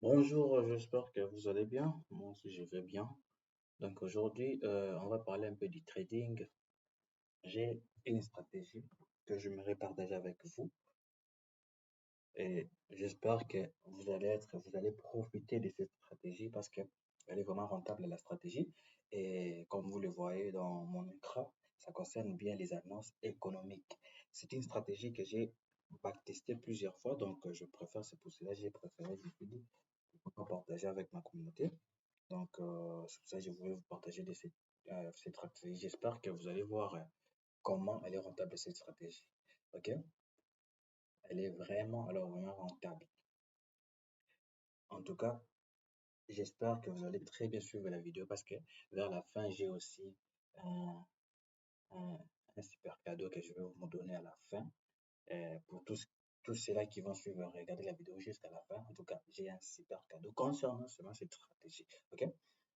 Bonjour, j'espère que vous allez bien. Moi aussi, je vais bien. Donc aujourd'hui, on va parler un peu du trading. J'ai une stratégie que j'aimerais partager avec vous et j'espère que vous allez profiter de cette stratégie parce qu'elle est vraiment rentable la stratégie. Et comme vous le voyez dans mon écran, ça concerne bien les annonces économiques. C'est une stratégie que j'ai backtestée plusieurs fois, donc je préfère, c'est pour cela que j'ai préféré, je me suis dit, pourquoi pas partager avec ma communauté. Donc, c'est pour ça que je voulais vous partager cette stratégie. J'espère que vous allez voir comment elle est rentable, cette stratégie. OK? Elle est vraiment, alors vraiment rentable. En tout cas, j'espère que vous allez très bien suivre la vidéo parce que vers la fin, j'ai aussi un, un, un super cadeau que je vais vous donner à la fin. Pour tous ceux-là qui vont suivre, regarder la vidéo jusqu'à la fin. En tout cas, j'ai un super cadeau concernant seulement cette stratégie. OK?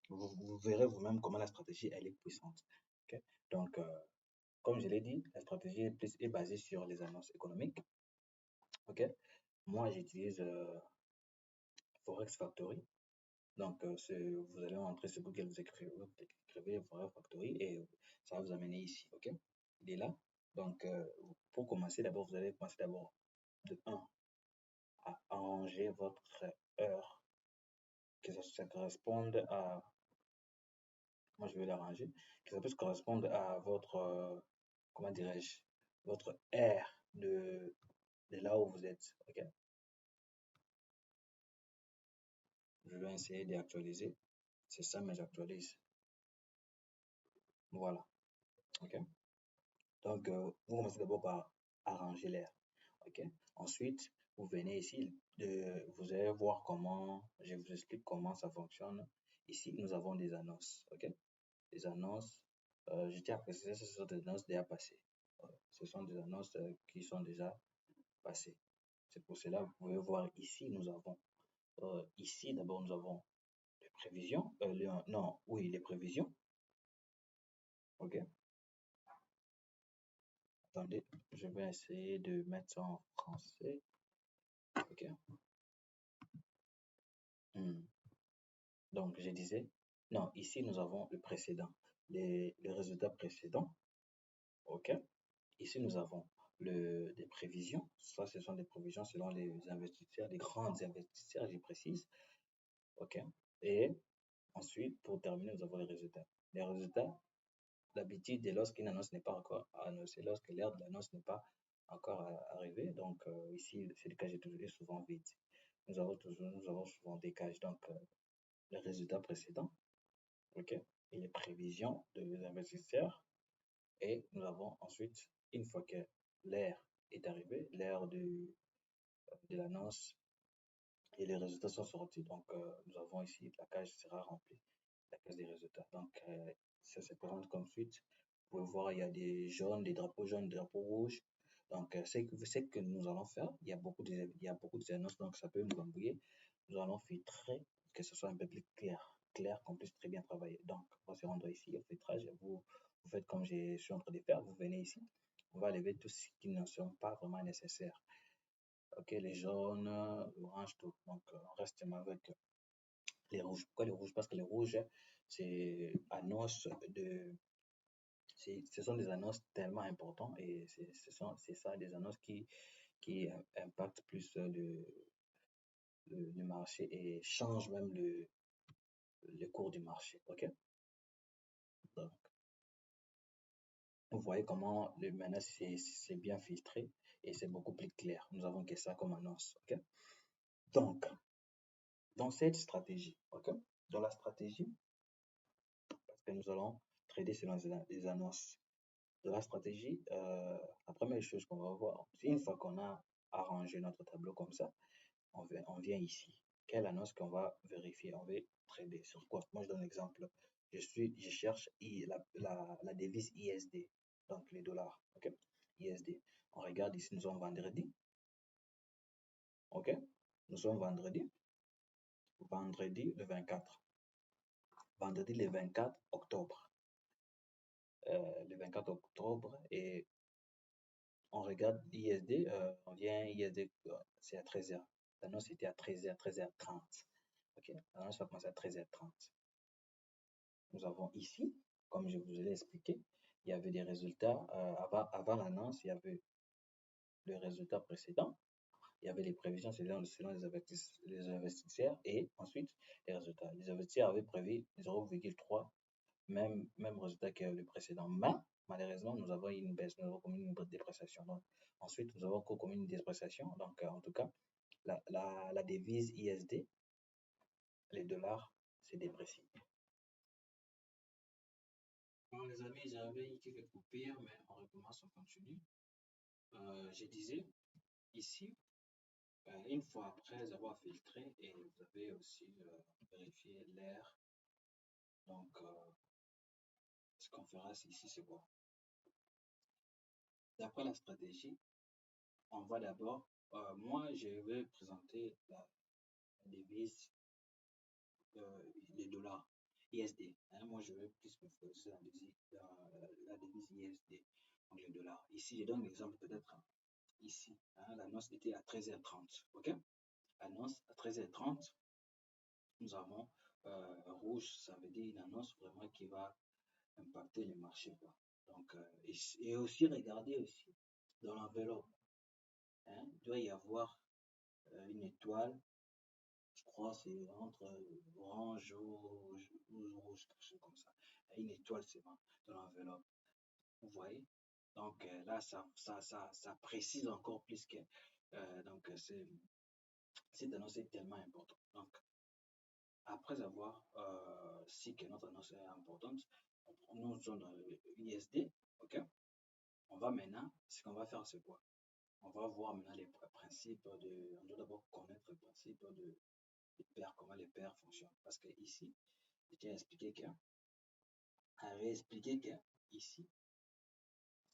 Vous verrez vous-même comment la stratégie, elle est puissante. OK? Donc, comme je l'ai dit, la stratégie est basée sur les annonces économiques. OK? Moi, j'utilise Forex Factory. Donc, vous allez entrer sur Google, vous écrivez Forex Factory et ça va vous amener ici. OK? Il est là. Donc, pour commencer, d'abord, vous allez commencer d'abord de 1 à arranger votre heure, que ça corresponde à, moi je vais l'arranger, que ça puisse correspondre à votre, comment dirais-je, votre aire de là où vous êtes. OK? Je vais essayer d'actualiser. C'est ça, mais j'actualise. Voilà. OK? Donc, vous commencez d'abord par arranger l'air. OK? Ensuite, vous venez ici, vous allez voir comment, je vous explique comment ça fonctionne. Ici, nous avons des annonces. OK? Les annonces, je tiens à préciser, ce sont des annonces déjà passées. Ce sont des annonces qui sont déjà passées. C'est pour cela, vous pouvez voir ici, nous avons, ici d'abord, nous avons les prévisions. Non, oui, les prévisions. OK? Attendez, je vais essayer de mettre ça en français. OK? Hmm. Donc, je disais, non, ici, nous avons le précédent, les résultats précédents. OK? Ici, nous avons des prévisions. Ça, ce sont des prévisions selon les investisseurs, les grands investisseurs, je précise. OK? Et ensuite, pour terminer, nous avons les résultats. Les résultats, d'habitude, lorsqu'une annonce n'est pas encore annoncée, lorsque l'heure de l'annonce n'est pas encore arrivée, donc ici, c'est le cas, j'ai toujours souvent vide. Nous avons souvent des cages, donc les résultats précédents, OK, et les prévisions des investisseurs. Et nous avons ensuite, une fois que l'heure est arrivée, l'heure de l'annonce et les résultats sont sortis. Donc, nous avons ici, la cage sera remplie, la case des résultats. Donc, ça se présente comme suite. Vous pouvez voir, il y a des jaunes, des drapeaux rouges. Donc, c'est que nous allons faire. Il y a beaucoup d'annonces, donc ça peut nous embrouiller. Nous allons filtrer, que ce soit un peu plus clair, qu'on puisse très bien travailler. Donc, on va se rendre ici au filtrage. Vous faites comme je suis en train de faire. Vous venez ici. On va enlever tout ce qui ne sont pas vraiment nécessaires. OK, les jaunes, l'orange, tout. Donc, on reste même avec les rouges. Pourquoi les rouges? Parce que les rouges, c'est annonce de, ce sont des annonces tellement importantes et c'est ça, des annonces qui impactent plus le marché et changent même le cours du marché. OK? Donc, vous voyez comment maintenant c'est bien filtré et c'est beaucoup plus clair. Nous avons que ça comme annonce. OK? Donc, dans cette stratégie, OK? Dans la stratégie, parce que nous allons trader selon les annonces de la stratégie, la première chose qu'on va voir, c'est une fois qu'on a arrangé notre tableau comme ça, on vient ici. Quelle annonce qu'on va vérifier? On va trader sur quoi? Moi, je donne l'exemple. Je cherche la devise ISD, donc les dollars. OK? ISD. On regarde ici, nous sommes vendredi. OK? Nous sommes vendredi le 24. Vendredi le 24 octobre. Le 24 octobre et on regarde l'ISD, on vient ISD, c'est à 13h. L'annonce était à 13h, 13h30. Ok, l'annonce va commencer à 13h30. Nous avons ici, comme je vous l'ai expliqué, il y avait des résultats avant l'annonce, il y avait le résultat précédent, il y avait les prévisions selon les investisseurs et ensuite les résultats. Les investisseurs avaient prévu 0,3, même résultat que le précédent. Mais malheureusement, nous avons une baisse, nous avons commis une dépréciation. Donc, ensuite, nous avons commis une dépréciation. Donc, en tout cas, la devise ISD, les dollars, s'est déprécié. Bon, les amis, j'avais eu quelques coupures, mais on recommence, on continue. Je disais, ici, une fois après avoir filtré, et vous avez aussi vérifié l'air. Donc, ce qu'on fera ici, c'est quoi? D'après la stratégie, on va d'abord, moi, je vais présenter la devise, les dollars ISD. Hein, moi, je vais plus me focaliser sur la devise ISD, donc les dollars. Ici, je donne l'exemple peut-être ici. Hein, l'annonce était à 13h30. OK? Annonce à 13h30. Nous avons rouge, ça veut dire une annonce vraiment qui va impacter les marchés, quoi. Donc, et aussi regarder aussi dans l'enveloppe. Hein, il doit y avoir une étoile, je crois c'est entre orange ou rouge, quelque chose comme ça. Une étoile, c'est bon, dans l'enveloppe. Vous voyez? Donc là, ça précise encore plus que donc cette annonce est tellement importante. Donc, après avoir si que notre annonce est importante, nous sommes dans l'ISD, ok? On va maintenant, ce qu'on va faire, c'est quoi? On va voir maintenant les principes on doit d'abord connaître le principe des paires, comment les paires fonctionnent. Parce que ici, j'ai expliqué que ici,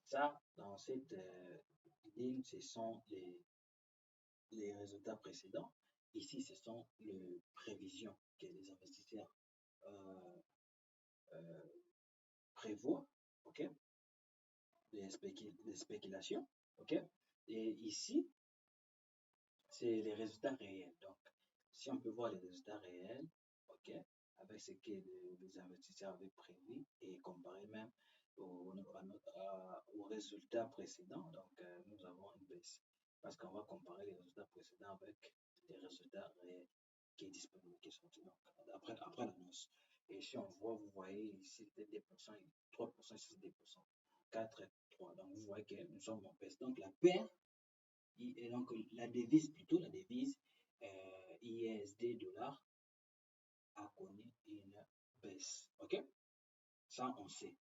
ça, dans cette ligne, ce sont les résultats précédents. Ici, ce sont les prévisions que les investisseurs euh, euh, prévoient, ok? Les spéculations, ok? Et ici, c'est les résultats réels. Donc, si on peut voir les résultats réels, ok, avec ce que les investisseurs avaient prévu et comparer même aux résultats précédents, donc nous avons une baisse. Parce qu'on va comparer les résultats précédents avec les résultats réels qui est disponible, qui sont donc, après l'annonce. Et si on voit, vous voyez ici, c'était 2%, 3%, ici, 2%, 4 et 3. Donc, vous voyez que nous sommes en baisse. Donc, la paire et donc la devise, plutôt la devise ISD dollar a connu une baisse. Ok? Ça, on sait.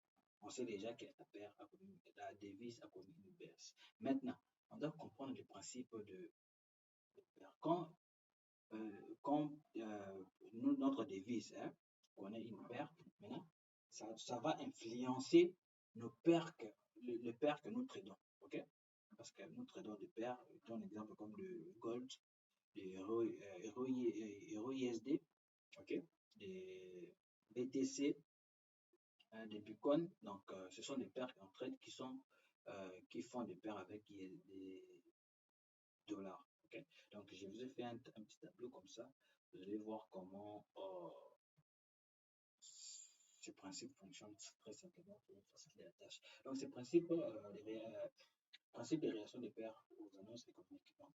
On sait déjà que la devise a connu une baisse. Maintenant, on doit comprendre le principe de paire. Quand notre devise connaît une perte, maintenant, ça va influencer nos pertes, le paires que nous tradons. Ok? Parce que nous tradons des paires, je donne un exemple comme le gold, les Euro ISD, ok, des BTC, des Bitcoin. Donc, ce sont des paires en trade qui font des paires avec des dollars. Ok, donc je vous ai fait un petit tableau comme ça. Vous allez voir comment ce principe fonctionne très simplement pour faciliter la tâche. Donc, ce principe, principe de réaction des paires aux annonces économiques. Donc,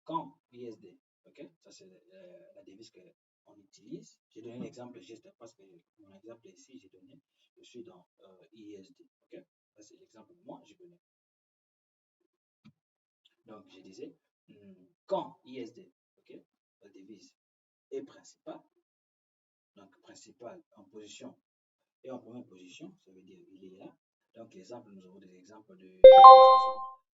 quand l'ISD, ok, ça c'est la devise qu'on utilise. J'ai donné l'exemple juste parce que mon exemple ici, j'ai donné, je suis dans ISD, ok. Ça c'est l'exemple que moi j'ai donné. Donc je disais, quand ISD, ok, la devise est principale, donc principale en position et en première position, ça veut dire il est là. Donc l'exemple, nous avons des exemples de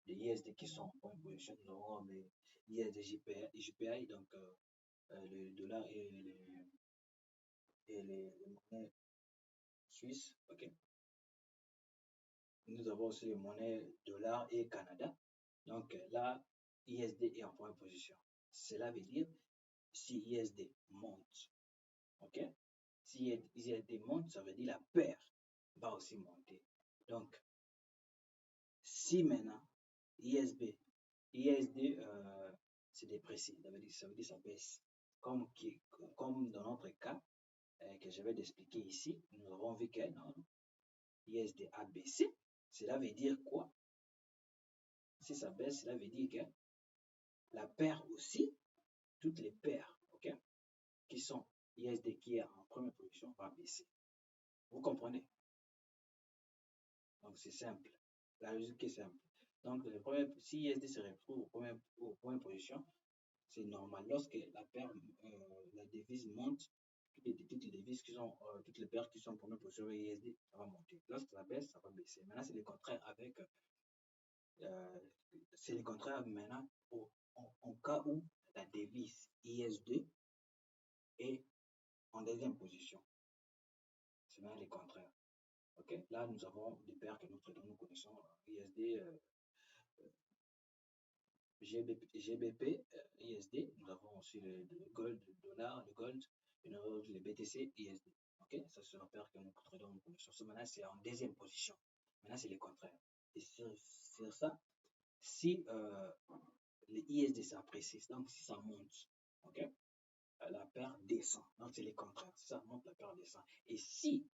ISD qui sont en première position. Nous avons les ISD JPI, donc le dollar et les monnaies suisses. Ok. Nous avons aussi les monnaies dollar et Canada. Donc là, ISD est en première position. Cela veut dire si ISD monte, ok? Si ISD monte, ça veut dire la paire va aussi monter. Donc, si maintenant ISD se déprécie, ça veut dire ça baisse. comme dans notre cas que je vais t'expliquer ici, nous avons vu que ISD a baissé. Cela veut dire quoi? Si ça baisse, cela veut dire que la paire aussi, toutes les paires, ok, qui sont ISD qui est en première position va baisser. Vous comprenez? Donc c'est simple. La logique est simple. Donc si ISD se retrouve aux première position, c'est normal. Lorsque la paire, la devise monte, toutes les devises qui sont, toutes les paires qui sont en première position ISD, ça va monter. Lorsque ça baisse, ça va baisser. Maintenant, c'est le contraire avec, c'est le contraire maintenant en cas où la devise IS2 est en deuxième position. C'est maintenant le contraire. Ok, là, nous avons des paires que nous connaissons, ISD, GBP, ISD. Nous avons aussi le gold, le dollar, le gold, et nous avons le BTC, ISD. Ok, ça c'est la paire que nous connaissons. Maintenant, c'est en deuxième position. Maintenant, c'est le contraire. Et sur ça, si le ISD s'apprécie, donc si ça monte, ok, la paire descend. Donc c'est le contraire. Si ça monte, la paire descend. Et si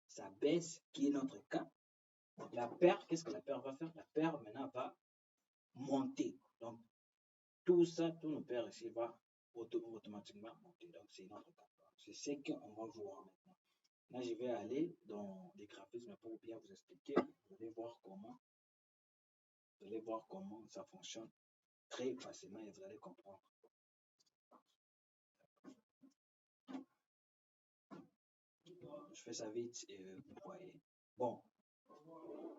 ça baisse, qui est notre cas, la paire, qu'est-ce que la paire va faire? La paire maintenant va monter. Donc tout ça, tous nos paires ici va automatiquement monter. Donc c'est notre cas. C'est ce qu'on va voir maintenant. Là, je vais aller dans les graphismes pour bien vous expliquer. Vous allez voir comment ça fonctionne très facilement et vous allez comprendre. Je fais ça vite et vous voyez. Bon,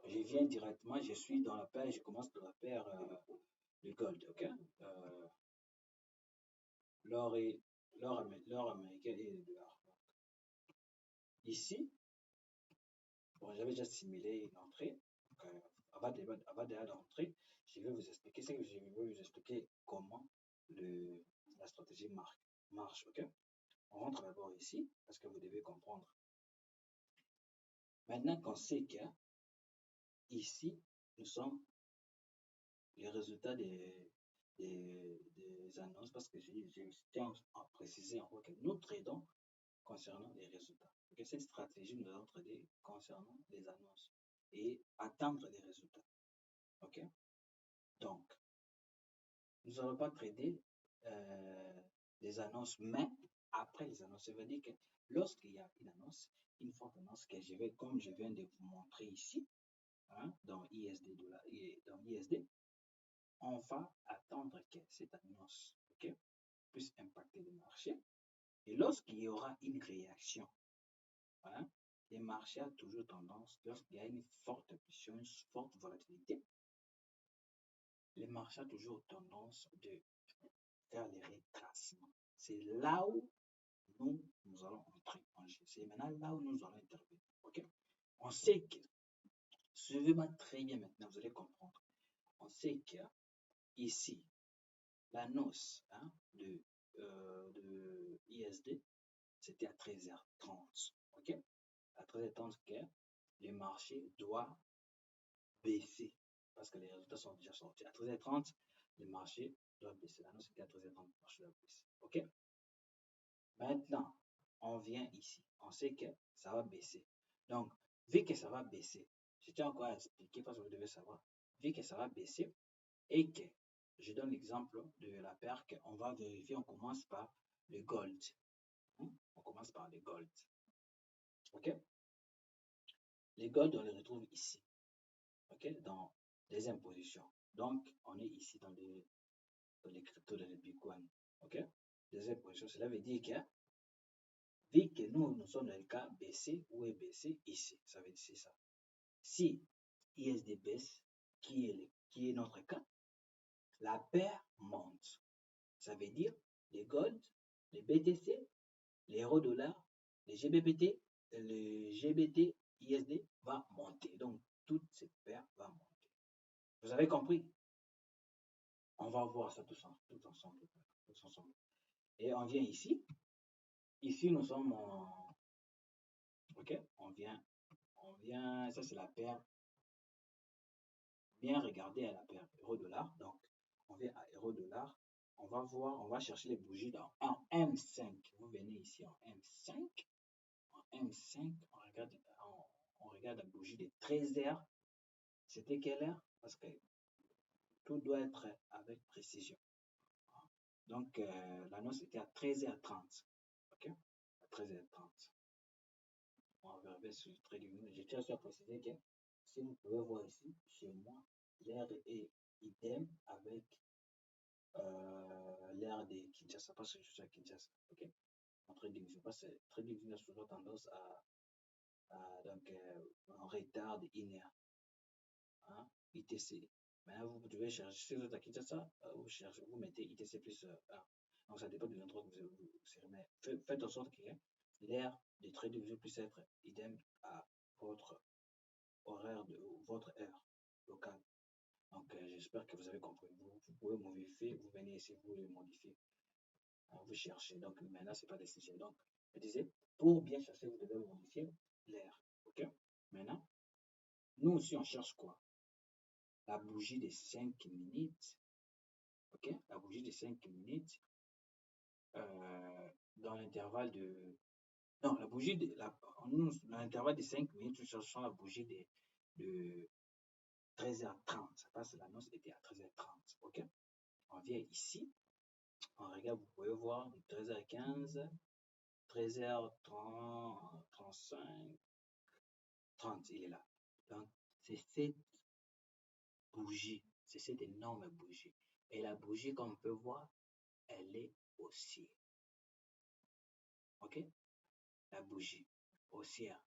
je viens directement, je suis dans la paire, je commence par la paire de gold, ok? L'or américain et le dollar. Ici, bon, j'avais déjà simulé une entrée. Donc, avant d'aller l'entrée, je vais vous expliquer comment la stratégie marche, ok? On rentre d'abord ici parce que vous devez comprendre. Maintenant qu'on sait que ici, nous sommes les résultats des annonces, parce que j'ai tiens à préciser encore que nous tradons concernant les résultats. Okay? Cette stratégie, nous allons trader concernant les annonces et attendre les résultats. Ok? Donc, nous n'allons pas trader les annonces, mais après les annonces. Ça veut dire que lorsqu'il y a une annonce, une forte annonce que comme je viens de vous montrer ici, hein, dans ISD, dans ISD, on va attendre que cette annonce, okay, puisse impacter le marché. Et lorsqu'il y aura une réaction, hein, les marchés ont toujours tendance, lorsqu'il y a une forte pression, une forte volatilité, les marchés ont toujours tendance de faire les retracements. C'est là où nous allons entrer en jeu. C'est maintenant là où nous allons intervenir. Okay? On sait que, suivez-moi très bien maintenant, vous allez comprendre. On sait que ici, l'annonce, hein, de ISD, c'était à 13h30. Ok? À 13h30, le marché doit baisser parce que les résultats sont déjà sortis. À 13h30, le marché doit baisser. L'annonce était à 13h30, le marché doit baisser. Ok? Maintenant, on vient ici. On sait que ça va baisser. Donc, vu que ça va baisser, je tiens encore à expliquer parce que vous devez savoir. Vu que ça va baisser et que je donne l'exemple de la paire qu'on va vérifier. On commence par le gold. On commence par le gold. Ok? Les gold, on les retrouve ici. Ok? Dans deuxième position. Donc, on est ici dans les cryptos, dans les bitcoins. Ok? Deuxième position, cela veut dire que vu que nous sommes dans le cas BC, où est BC? Ici. Ça veut dire c'est ça. Si ISD baisse, qui est notre cas, la paire monte. Ça veut dire les gold, les BTC, les euro-dollars, les GBPT, le GBT, ISD va monter. Donc, toute cette paire va monter. Vous avez compris? On va voir ça tous ensemble. Et on vient ici. Ici, nous sommes en... Ok? On vient, ça c'est la paire. Bien regarder à la paire euro-dollar. Donc, on vient à euro-dollar. on va voir, on va chercher les bougies en M5. Vous venez ici en M5. En M5, on regarde la bougie de 13 heures. C'était quelle heure? Parce que tout doit être avec précision. Donc, l'annonce était à 13h30. OK? À 13h30. On va regarder sur le TradingView. Je tiens à préciser que, si vous pouvez voir ici, chez moi, l'heure est idem avec l'heure de Kinshasa, parce que je suis à Kinshasa. OK? En TradingView, parce que TradingView a souvent tendance donc, un retard de 1 heure. Hein? ITC. Maintenant, vous devez chercher, si vous êtes à Kinshasa, vous mettez ITC plus 1. Donc, ça dépend de l'endroit que vous serez. Mais faites en sorte que l'heure de TradingView puisse être idem à votre horaire de votre heure locale. Donc, j'espère que vous avez compris. Vous pouvez modifier, vous venez ici, vous le modifiez. Vous cherchez. Donc, maintenant, ce n'est pas des sujets. Donc, je disais, pour bien chercher, vous devez modifier l'heure. OK? Maintenant, nous aussi, on cherche quoi? La bougie de 5 minutes. OK? La bougie de 5 minutes dans l'intervalle de. Non, la bougie de. Nous, dans l'intervalle de 5 minutes, nous cherchons la bougie de 13h30. Ça passe, l'annonce était à 13h30. OK? On vient ici. On regarde, vous pouvez voir, 13h15, 13h30, 35, 30, il est là. Donc, c'est cette bougie, c'est cette énorme bougie. Et la bougie, comme on peut voir, elle est haussière. OK? La bougie haussière.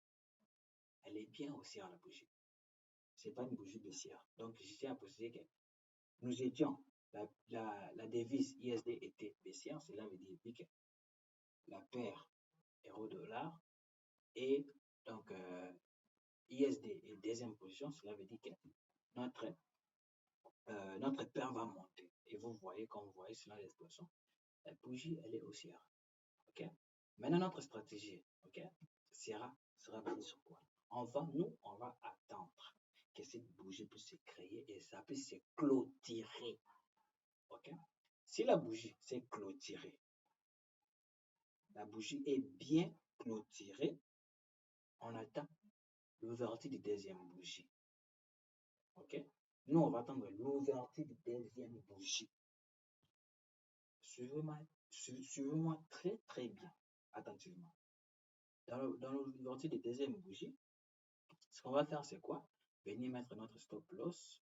Elle est bien haussière, la bougie. C'est pas une bougie baissière. Donc, je tiens à préciser que nous étions, la devise ISD était baissière. Cela veut dire que la paire euro-dollar et donc ISD est deuxième position. Cela veut dire que notre paire va monter. Et vous voyez, comme vous voyez sur l'expression, la bougie, elle est haussière. OK? Maintenant, notre stratégie, OK, sera basée sur quoi? On va attendre que cette bougie puisse se créer et ça puisse se clôturer. OK? Si la bougie s'est clôturée, la bougie est bien clôturée, on attend l'ouverture du deuxième bougie. OK? Nous, on va attendre l'ouverture du deuxième bougie. Suivez-moi très très bien, attentivement. Dans l'ouverture des deuxième bougie, ce qu'on va faire, c'est quoi? Venir mettre notre stop loss.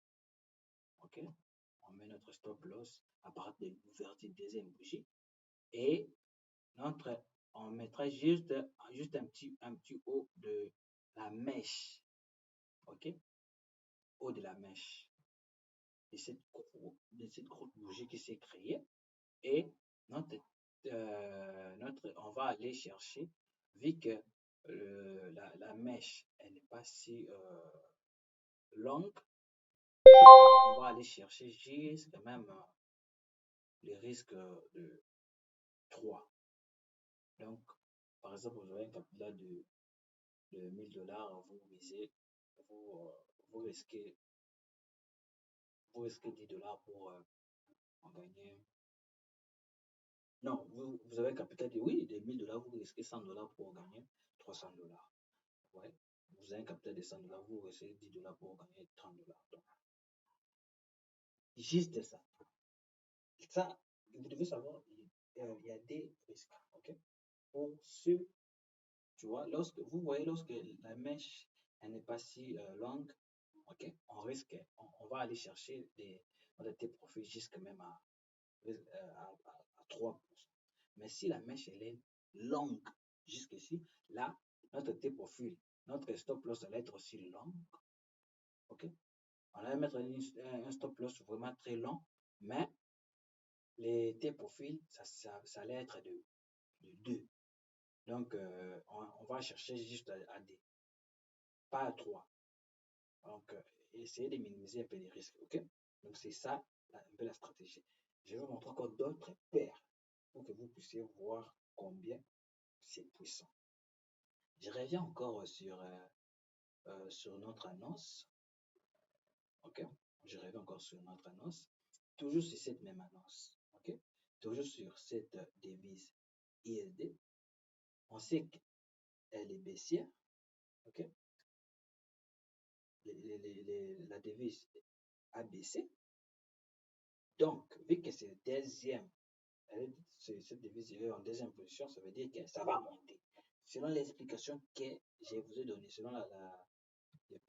OK? On met notre stop loss à partir de l'ouverture de deuxième bougie. Et on mettra juste un petit haut de la mèche. OK? Haut de la mèche. De cette grosse bougie qui s'est créée. Et on va aller chercher, vu que la mèche, elle n'est pas si longue, on va aller chercher juste même les risques de 3. Donc, par exemple, vous avez un capital de 1000 $, vous misez, vous risquez 10 $ pour en gagner. Non, vous avez un capital de 1000 $, vous risquez 100 $ pour gagner 300 $. Ouais. Vous avez un capital de 100 $, vous risquez 10 $ pour gagner 30 $. Donc, juste ça. Ça, vous devez savoir, il y a des risques. OK? Pour ceux, tu vois, lorsque la mèche elle n'est pas si longue, OK, on va aller chercher des profits jusqu'à même à 3%. Mais si la mèche elle est longue jusqu'ici, là, notre profil, notre stop loss va être aussi long. OK? On va mettre un stop loss vraiment très long, mais les T-profils, ça allait être de 2. Donc, on va chercher juste à D, pas à 3. Donc, essayez de minimiser un peu les risques. OK? Donc, c'est ça un peu la stratégie. Je vais vous montrer encore d'autres paires pour que vous puissiez voir combien c'est puissant. Je reviens encore sur notre annonce. OK? Je reviens encore sur notre annonce. Toujours sur cette même annonce. OK? toujours sur cette devise ISD. On sait qu'elle est baissière, ok? La devise a baissé. Donc, vu que c'est deuxième, cette devise est en deuxième position, ça veut dire que ça va monter. Selon l'explication que je vous ai donnée, selon les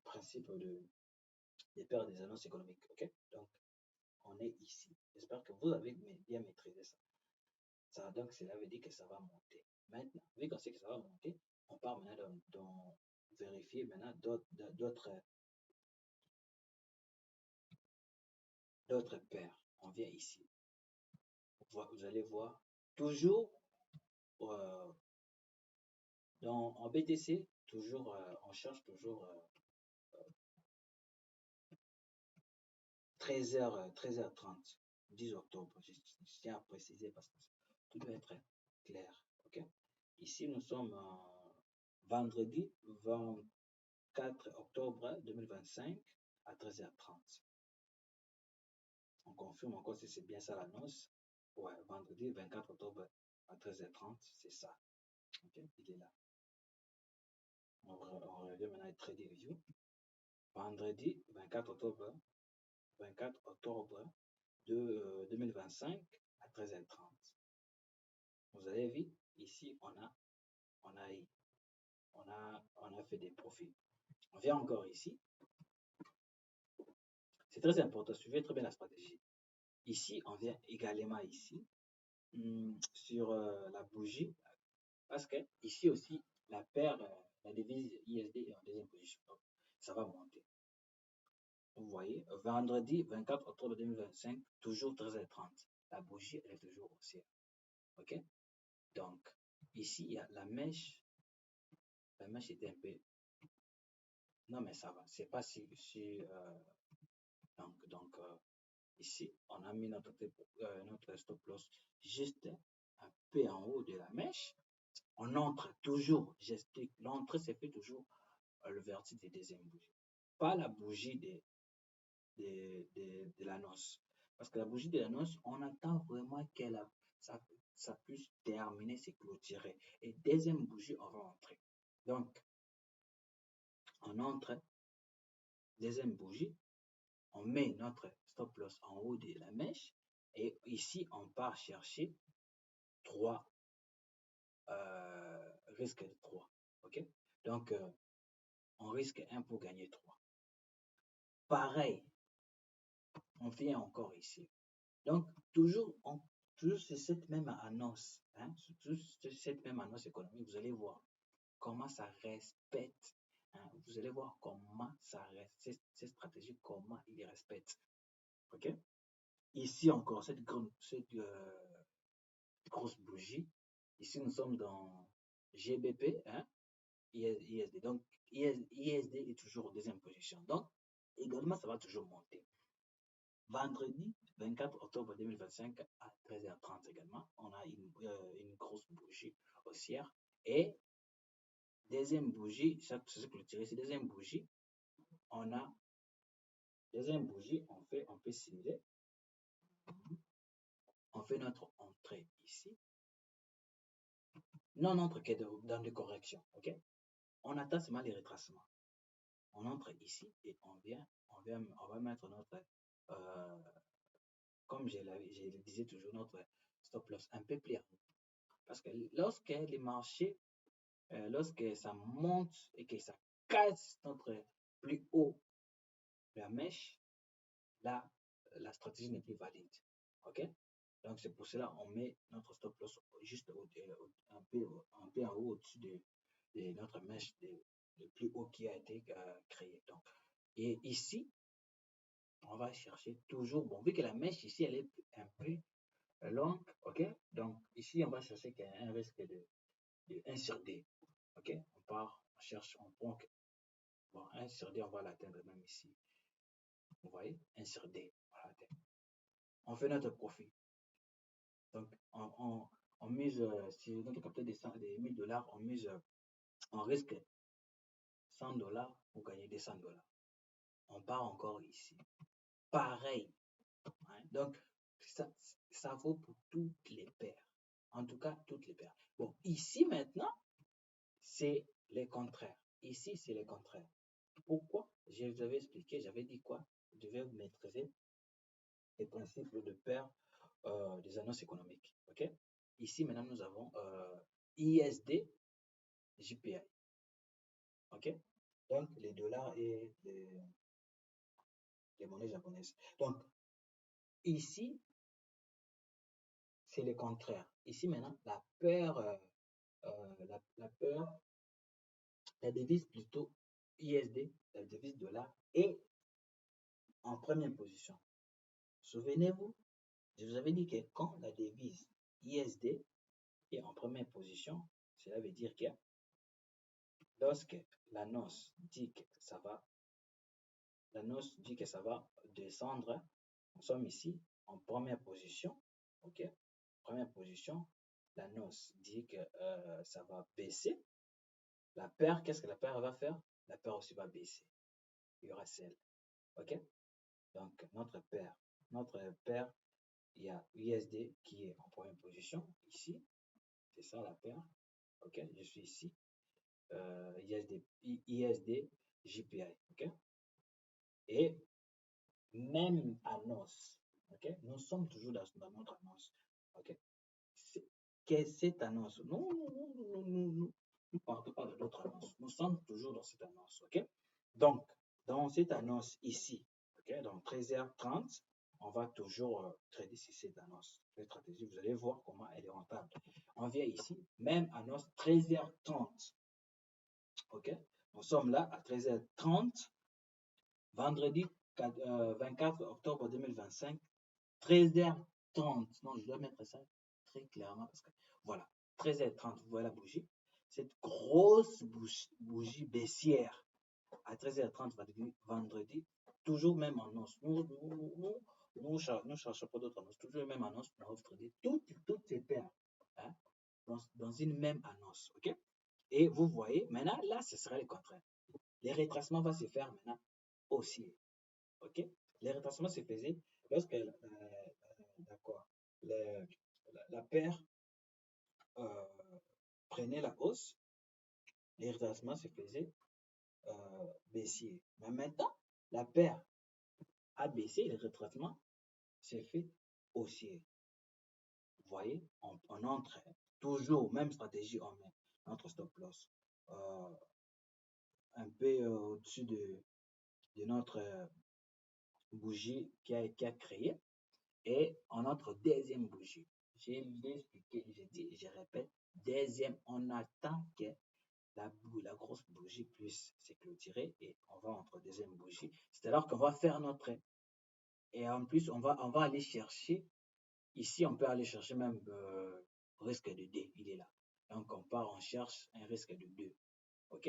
principes des pères des annonces économiques, ok? Donc, on est ici. J'espère que vous avez bien maîtrisé ça. Donc, cela veut dire que ça va monter. Maintenant, vu qu'on sait que ça va monter, on part maintenant dans vérifier maintenant d'autres paires. On vient ici. Vous allez voir, toujours en BTC, toujours, on cherche toujours 13h30, 10 octobre. Je tiens à préciser parce que tout doit être clair. Ok? Ici, nous sommes vendredi 24 octobre 2025 à 13h30. On confirme encore si c'est bien ça l'annonce. Ouais, vendredi 24 octobre à 13h30, c'est ça. Ok, il est là. On revient maintenant à Trading View. Vendredi 24 octobre 2025 à 13h30. Vous avez vu, ici, on a fait des profits. On vient encore ici. C'est très important, suivez très bien la stratégie. Ici, on vient également ici, sur la bougie, parce que ici aussi, la paire, la devise ISD est en deuxième position. Donc, ça va monter. Vous voyez, vendredi 24 octobre 2025, toujours 13h30. La bougie, elle est toujours haussière. OK? Donc, ici, il y a la mèche. La mèche était un peu... Non, mais ça va. C'est pas si... donc ici, on a mis notre stop loss juste un peu en haut de la mèche. On entre toujours, j'explique, l'entrée se fait toujours le vertige des deuxièmes bougies. Pas la bougie de l'annonce. Parce que la bougie de l'annonce, on attend vraiment qu'elle ça puisse terminer, se clôturer. Et deuxième bougie, on va entrer. Donc, on entre, deuxième bougie, on met notre stop loss en haut de la mèche. Et ici, on part chercher 3, risque de 3. OK? Donc, on risque 1 pour gagner 3. Pareil, on vient encore ici. Donc, toujours c'est cette même annonce, cette même annonce économique, vous allez voir comment ça respecte. Vous allez voir comment ça reste, cette stratégie, comment il respecte. OK? Ici encore, cette grosse bougie. Ici, nous sommes dans GBP, ISD. Donc, ISD est toujours en deuxième position. Donc, également, ça va toujours monter. Vendredi 24 octobre 2025 à 13h30 également, on a une grosse bougie haussière. Et deuxième bougie, c'est ce que je dirais, c'est deuxième bougie, on fait, on peut simuler. On fait notre entrée ici. Non, on entre que dans des corrections, ok? On attend seulement les retracements. On entre ici et on va mettre notre, comme je le disais toujours, notre stop loss un peu plus haut. Parce que lorsque les marchés, lorsque ça monte et que ça casse notre plus haut la mèche, là, la stratégie n'est plus valide. OK? Donc, c'est pour cela on met notre stop loss juste un peu en haut au-dessus de notre mèche de plus haut qui a été créé. Donc, et ici, on va chercher toujours, bon, vu que la mèche ici, elle est un peu longue, ok? Donc, ici, on va chercher qu'il y a un risque de 1 sur D, ok? On part, on cherche, on prend, bon, 1 sur D, on va l'atteindre même ici. Vous voyez? 1 sur D, on va l'atteindre. On fait notre profit. Donc, on mise, si notre capital des 1000 $, on mise, on risque 100 $ pour gagner des 100 $. On part encore ici. Pareil. Hein? Donc, ça vaut pour toutes les paires. En tout cas, toutes les paires. Bon, ici maintenant, c'est les contraires. Ici, c'est les contraires. Pourquoi? Je vous avais expliqué, j'avais dit quoi? Vous devez maîtriser les principes de paire des annonces économiques. OK? Ici, maintenant, nous avons ISD, JPI. OK? Donc, les dollars et les monnaies japonaises. Donc, ici, c'est le contraire. Ici, maintenant, la paire, la paire, la devise plutôt ISD, la devise dollar, est en première position. Souvenez-vous, je vous avais dit que quand la devise ISD est en première position, cela veut dire que lorsque l'annonce dit que ça va, l'annonce dit que ça va descendre, nous sommes ici en première position, ok? Première position, l'annonce dit que ça va baisser. La paire, qu'est-ce que la paire va faire? La paire aussi va baisser. Il y aura celle, ok? Donc notre paire, il y a USD qui est en première position ici, c'est ça la paire, ok? Je suis ici. ISD, JPI, ok? Et même annonce, ok? Nous sommes toujours dans notre annonce, ok? Cette annonce, non, nous ne partons pas de l'autre annonce. Nous sommes toujours dans cette annonce, ok? Donc, dans cette annonce ici, ok? Donc 13h30, on va toujours trader sur cette annonce. Cette stratégie, vous allez voir comment elle est rentable. On vient ici, même annonce 13h30. OK? Nous sommes là à 13h30, vendredi 24 octobre 2025, 13h30. Non, je dois mettre ça très clairement parce que voilà, 13h30, vous voyez la bougie. Cette grosse bougie baissière à 13h30 vendredi, toujours même annonce. Nous ne cherchons pas d'autres annonces, toujours même annonce pour offrir toutes ces paires hein, dans une même annonce. OK? Et vous voyez, maintenant, là, ce serait le contraire. Les retracements vont se faire maintenant aussi. OK? Les retracements se faisaient lorsque d'accord, la paire prenait la hausse, les retracements se faisaient baissier. Mais maintenant, la paire a baissé et le retracement s'est fait haussier. Vous voyez, on entre toujours, même stratégie, on met notre stop loss un peu au-dessus de notre bougie qui a créé et en notre deuxième bougie. J'ai expliqué, j'ai dit, je répète, deuxième, on attend que la grosse bougie puisse se clôturer et on va entre deuxième bougie. C'est alors qu'on va faire notre et en plus on va aller chercher ici on peut aller chercher même risque de 2, il est là. Donc on part, on cherche un risque de 2, ok?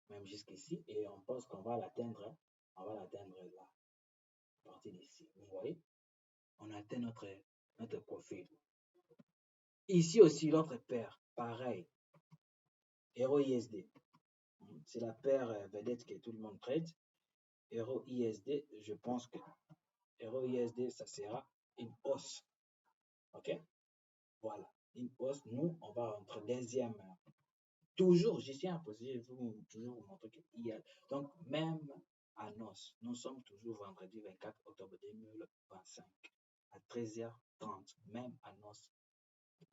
Même jusqu'ici et on pense qu'on va l'atteindre, là, à partir d'ici. Vous voyez, on atteint notre profil. Ici aussi l'autre paire, pareil, Euro ISD. C'est la paire vedette que tout le monde trade. Euro ISD, je pense que Euro ISD, ça sera une hausse. OK? Voilà, une hausse. Nous, on va entre deuxième. Toujours, je suis imposé, je vais toujours vous montrer qu'il y a. Donc, même annonce, nous sommes toujours vendredi 24 octobre 2025 à 13h30. Même annonce.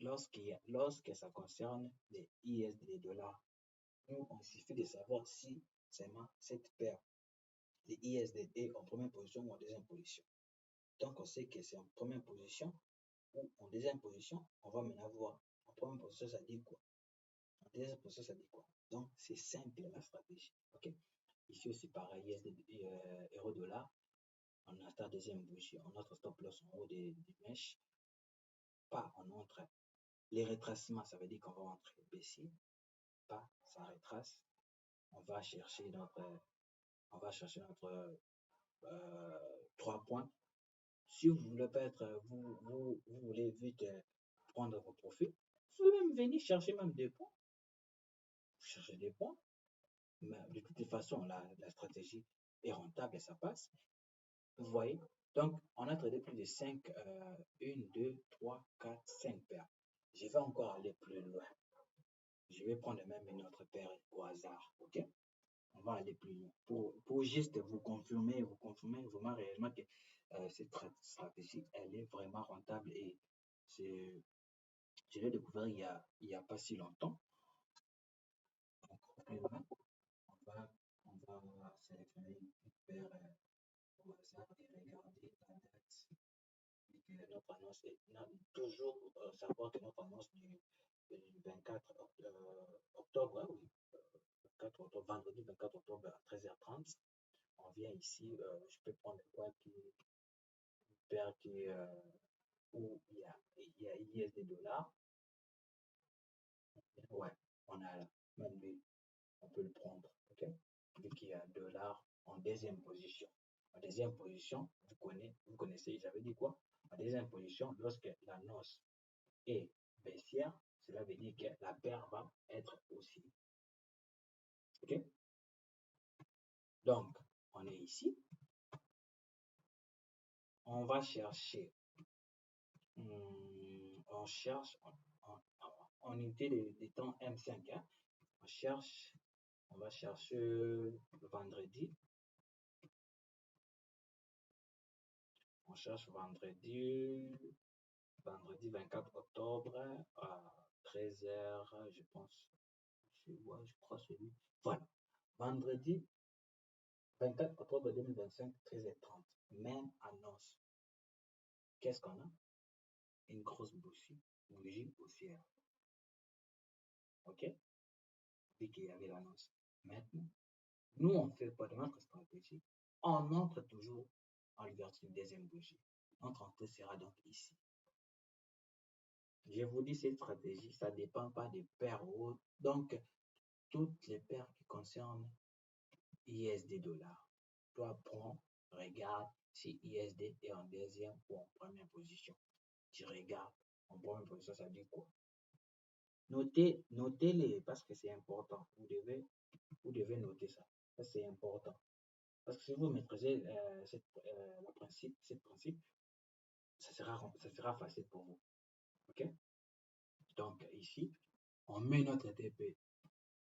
Lorsque ça concerne les ISD, les dollars, nous, on suffit de savoir si seulement cette paire, les ISD, est en première position ou en deuxième position. Donc, on sait que c'est en première position ou en deuxième position, on va maintenant voir. En première position, ça dit quoi? En deuxième position, ça dit quoi? Donc, c'est simple la stratégie. OK? Ici aussi, pareil, ISD, euro-dollar. On a ta deuxième bougie, on a notre stop loss en haut des mèches. Pas, on entre. Les retracements, ça veut dire qu'on va entrer baissier. Pas, ça retrace. On va chercher notre 3 points. Si vous voulez pas être, vous voulez vite prendre vos profits, vous pouvez même venir chercher même des points. Vous cherchez des points. Mais de toute façon, la stratégie est rentable et ça passe. Vous voyez, Donc, on a tradé plus de 5, 1, 2, 3, 4, 5 paires. Je vais encore aller plus loin. Je vais prendre même une autre paire au hasard, ok? On va aller plus loin. Pour juste vous confirmer vraiment réellement que cette stratégie, elle est vraiment rentable et je l'ai découvert il y a pas si longtemps. Donc, plus loin, on va sélectionner une paire au hasard et regarder la date. Et que notre annonce est toujours savoir que notre annonce du 24 octobre, hein, oui, 24 octobre, vendredi 24 octobre à 13h30. On vient ici, je peux prendre quoi qui paire qui où il y a USD dollars. Ouais, on a là, même lui, on peut le prendre, ok? Vu qu'il y a dollars en deuxième position. En deuxième position, vous connaissez, j'avais dit quoi? En deuxième position, lorsque l'annonce est baissière, cela veut dire que la paire va être aussi. Ok? Donc, on est ici. On va chercher. On cherche en unité de temps M5. Hein? On va chercher vendredi. On cherche vendredi 24 octobre à 13h, je pense. Je crois celui. Voilà. Vendredi 24 octobre 2025, 13h30. Même annonce. Qu'est-ce qu'on a? Une grosse bougie haussière. OK? Vu qu'il y avait l'annonce. Maintenant, nous, on fait pas de notre stratégie. On entre toujours en l'ouverture deuxième bougie. Notre entrée sera donc ici. Je vous dis, cette stratégie, ça ne dépend pas des paires hautes. Donc, toutes les paires qui concernent ISD dollars. Toi, prends, regarde si ISD est en deuxième ou en première position. Tu regardes en première position, ça dit quoi? Notez-les parce que c'est important. Vous devez noter ça. Ça, c'est important. Parce que si vous maîtrisez ce principe, ça sera facile pour vous. OK? Donc, ici, on met notre TP.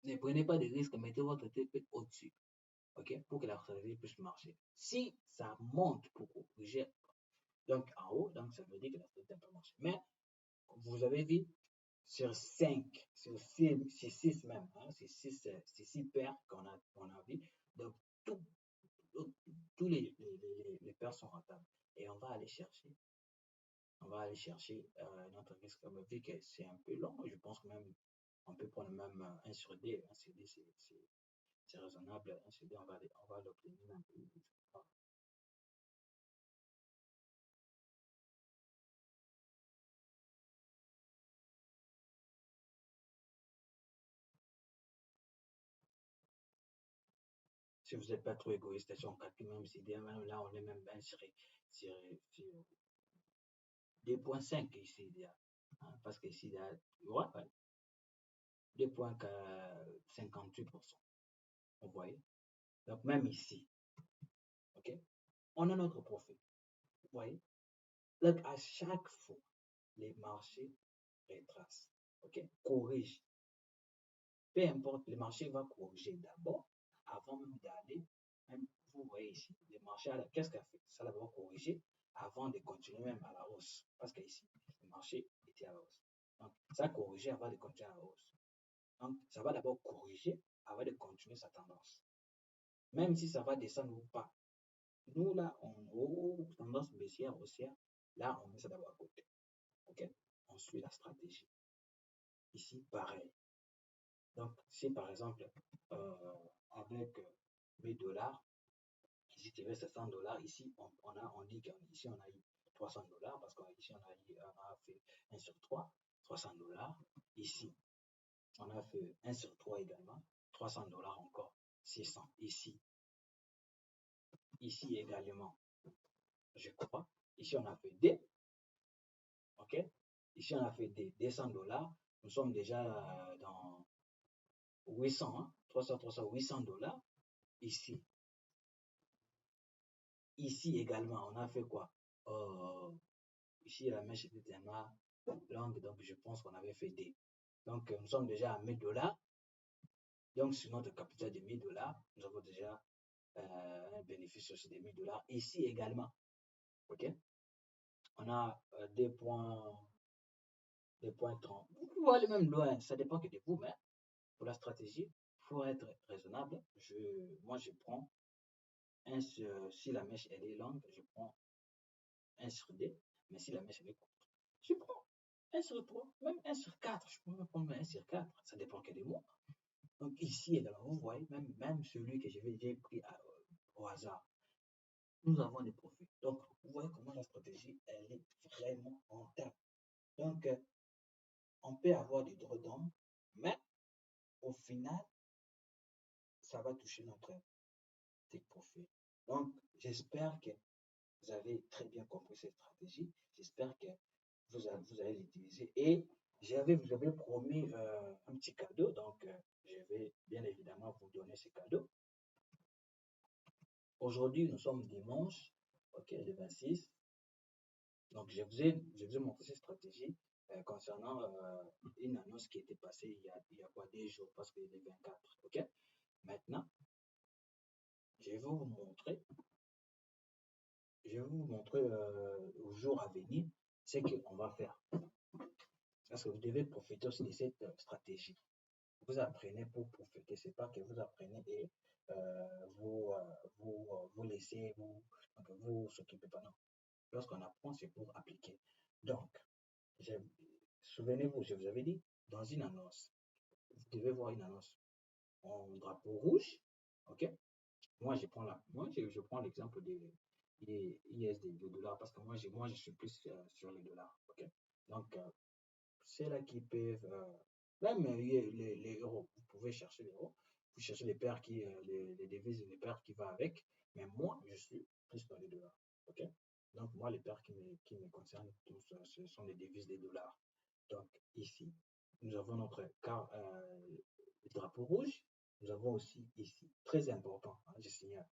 Ne prenez pas de risques, mettez votre TP au-dessus. OK? Pour que la stratégie puisse marcher. Si ça monte pour corriger, donc en haut, donc ça veut dire que la stratégie peut marcher. Mais, vous avez vu, sur 5, sur 6 même, hein, c'est 6 paires qu'on a vu. Donc, tous les paires sont rentables. Et on va aller chercher notre risque. Vu que c'est un peu long, je pense que même on peut prendre même 1 sur D. 1 sur D, c'est raisonnable. 1 sur D, on va l'obtenir un peu. Si vous n'êtes pas trop égoïste, si on calcule même si même là, on est même bien sur 2.5 ici, hein, parce que ici, il y a 2.58%. Vous voyez? Donc, même ici, OK? On a notre profit. Vous voyez? Donc, à chaque fois, les marchés retracent, OK? Corrigent. Peu importe, le marché va corriger d'abord, avant même d'aller. Même, vous voyez ici, le marché, qu'est-ce qu'il a fait? Ça va corriger avant de continuer même à la hausse. Parce qu'ici, le marché était à la hausse. Donc, ça a corrigé avant de continuer à la hausse. Donc, ça va d'abord corriger avant de continuer sa tendance. Même si ça va descendre ou pas. Nous, là, tendance baissière, haussière, là, on met ça d'abord à côté. OK? On suit la stratégie. Ici, pareil. Donc, si par exemple, avec mes dollars, ici tu veux 700 dollars, ici on dit qu'ici on a eu 300 dollars parce qu'ici on a fait 1 sur 3, 300 dollars. Ici, on a fait 1 sur 3 également, 300 dollars encore, 600. Ici également, je crois. Ici on a fait D, ok? Ici on a fait D, 200 dollars. Nous sommes déjà dans 800, hein? 300, 800 dollars. Ici, Ici également, on a fait quoi? Ici, la mèche était tellement longue, donc je pense qu'on avait fait D. Donc, nous sommes déjà à 1000 $. Donc, sur notre capital de 1000 $, nous avons déjà un bénéfice aussi de 1000 $. Ici également, ok? On a des points 30. Vous pouvez aller même loin, ça dépend que de vous, mais pour la stratégie, il faut être raisonnable. Moi, je prends si la mèche elle est longue, je prends 1 sur D, mais si la mèche elle est courte, je prends 1 sur 3, même 1 sur 4, je peux même prendre 1 sur 4, ça dépend que de moi. Donc ici également, vous voyez, même celui que j'ai pris au hasard, nous avons des profits. Donc, vous voyez comment la stratégie, elle est vraiment rentable. Donc, on peut avoir des drawdowns, mais au final, ça va toucher notre take profit. Donc, j'espère que vous avez très bien compris cette stratégie. J'espère que vous allez l'utiliser. Et vous avez promis un petit cadeau. Donc, je vais bien évidemment vous donner ce cadeau. Aujourd'hui, nous sommes dimanche, ok, le 26. Donc, je vous ai montré cette stratégie concernant une annonce qui était passée il y a quoi, des jours, parce qu'il est 24, ok? Maintenant, je vais vous montrer au jour à venir ce qu'on va faire. Parce que vous devez profiter aussi de cette stratégie. Vous apprenez pour profiter, c'est pas que vous apprenez et vous laissez, vous s'occupez pas, non. Lorsqu'on apprend, c'est pour appliquer. Donc, souvenez-vous, je vous avais dit, dans une annonce, vous devez voir une annonce en drapeau rouge, ok? Moi, je prends l'exemple des ISD, de dollars, parce que moi, je suis plus sur les dollars, ok? Donc, c'est là qui peuvent, même les euros, vous pouvez chercher les euros, vous cherchez les paires les devises et les paires qui vont avec, mais moi, je suis plus dans les dollars, ok? Donc, moi, les paires qui me concernent tous, ce sont les devises des dollars. Donc, ici, nous avons notre drapeau rouge. Nous avons aussi ici, très important, hein, je signale,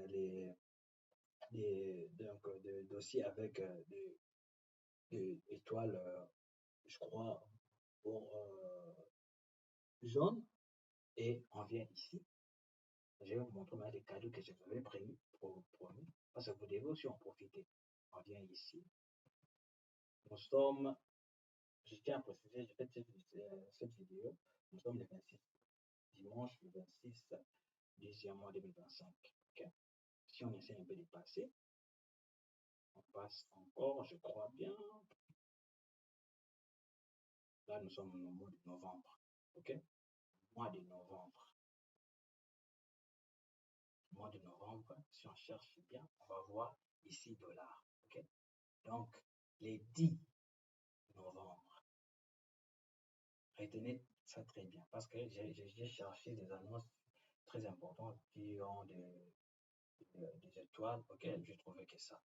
des dossiers avec des étoiles, je crois, pour jaune. Et on vient ici. Je vais vous montrer les cadeaux que je vous avais promis, parce que vous devez aussi en profiter. On vient ici. Nous sommes, je tiens à préciser, j'ai fait cette vidéo. Nous sommes le 26, dimanche le 26, 10e mois 2025. Okay? Si on essaie un peu de passer, on passe encore, je crois bien. Là, nous sommes au mois de novembre. Ok? Mois de novembre. Mois de novembre, si on cherche bien, on va voir ici dollars. Ok? Donc, les 10 novembre. Retenez ça très bien parce que j'ai cherché des annonces très importantes qui ont des étoiles. Ok? Je trouvais que ça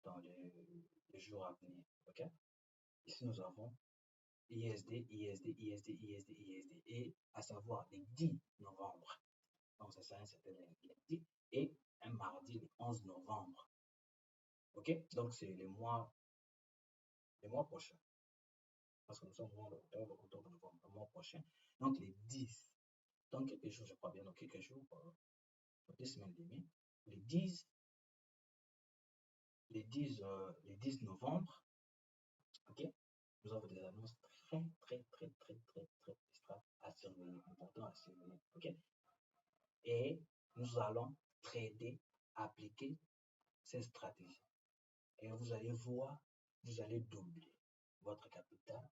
dans les jours à venir. Ok? Ici, nous avons ISD, ISD, ISD, ISD, ISD, et à savoir les 10 novembre. Donc, ça serait c'était les 10 et un mardi le 11 novembre. Ok? Donc, c'est les mois prochains. Parce que nous sommes au mois d'octobre, novembre, le mois prochain. Donc, les 10. Dans quelques jours, je crois bien, dans quelques jours, 2 semaines et demie, les 10 novembre, ok? Nous avons des annonces très, très, très, très, très, très extra à surveiller, important à surveiller, ok? Et nous allons trader, appliquer ces stratégies. Et vous allez voir, vous allez doubler votre capital,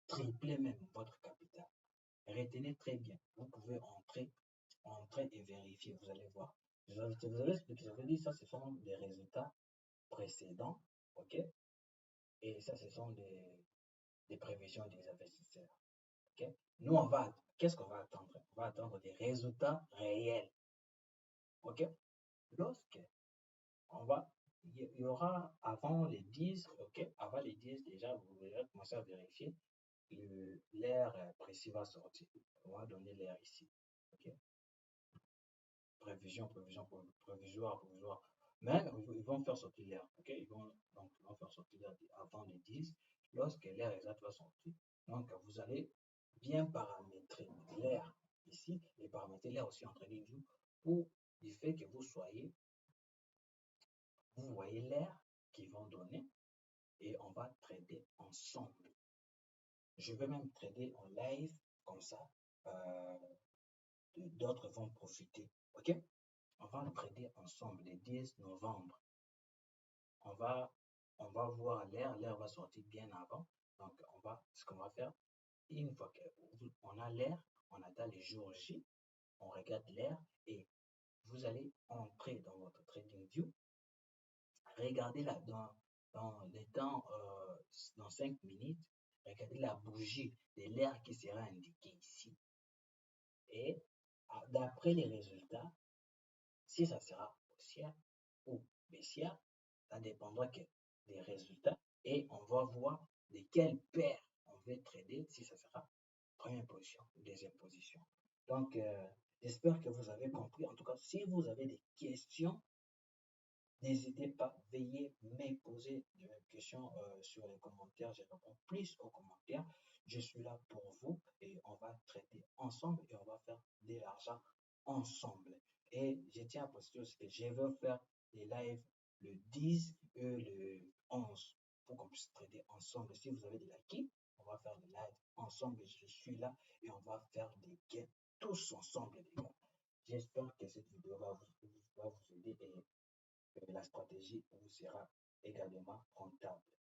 tripler même votre capital. Retenez très bien, vous pouvez entrer et vérifier, vous allez voir. Vous avez ce que j'avais dit, ça ce sont des résultats précédents, ok? Et ça ce sont des prévisions des investisseurs, ok? Nous qu'est-ce qu'on va attendre? On va attendre des résultats réels, ok? Lorsque il y aura avant les 10, ok, avant les 10 déjà, vous allez commencer à vérifier, l'air précis va sortir. On va donner l'air ici, ok. Prévision, provisoire. Mais ils vont faire sortir l'air. Ok, donc, ils vont faire sortir l'air avant les 10. Lorsque l'air exact va sortir, donc vous allez bien paramétrer l'air ici et paramétrer l'air aussi en TradingView pour du fait que vous voyez l'air qu'ils vont donner et on va trader ensemble. Je vais même trader en live comme ça. D'autres vont profiter. Ok? On va trader ensemble le 10 novembre. On va voir l'air. L'air va sortir bien avant. Donc, ce qu'on va faire, une fois qu'on a l'air, on attend les jours J, on regarde l'air et vous allez entrer dans votre TradingView. Regardez là dans les temps, dans 5 minutes, regardez la bougie de l'air qui sera indiquée ici. Et d'après les résultats, si ça sera haussière ou baissière, ça dépendra des résultats et on va voir de quelle paire on veut trader, si ça sera première position ou deuxième position. Donc, j'espère que vous avez compris. En tout cas, si vous avez des questions, n'hésitez pas, veuillez me poser des questions sur les commentaires. Je réponds plus aux commentaires. Je suis là pour vous et on va traiter ensemble et on va faire de l'argent ensemble. Et je tiens à préciser aussi que je veux faire des lives le 10 et le 11 pour qu'on puisse trader ensemble. Si vous avez des likes, on va faire des lives ensemble. Je suis là et on va faire des gains tous ensemble, les gars. J'espère que cette vidéo va vous aider et la stratégie vous sera également rentable.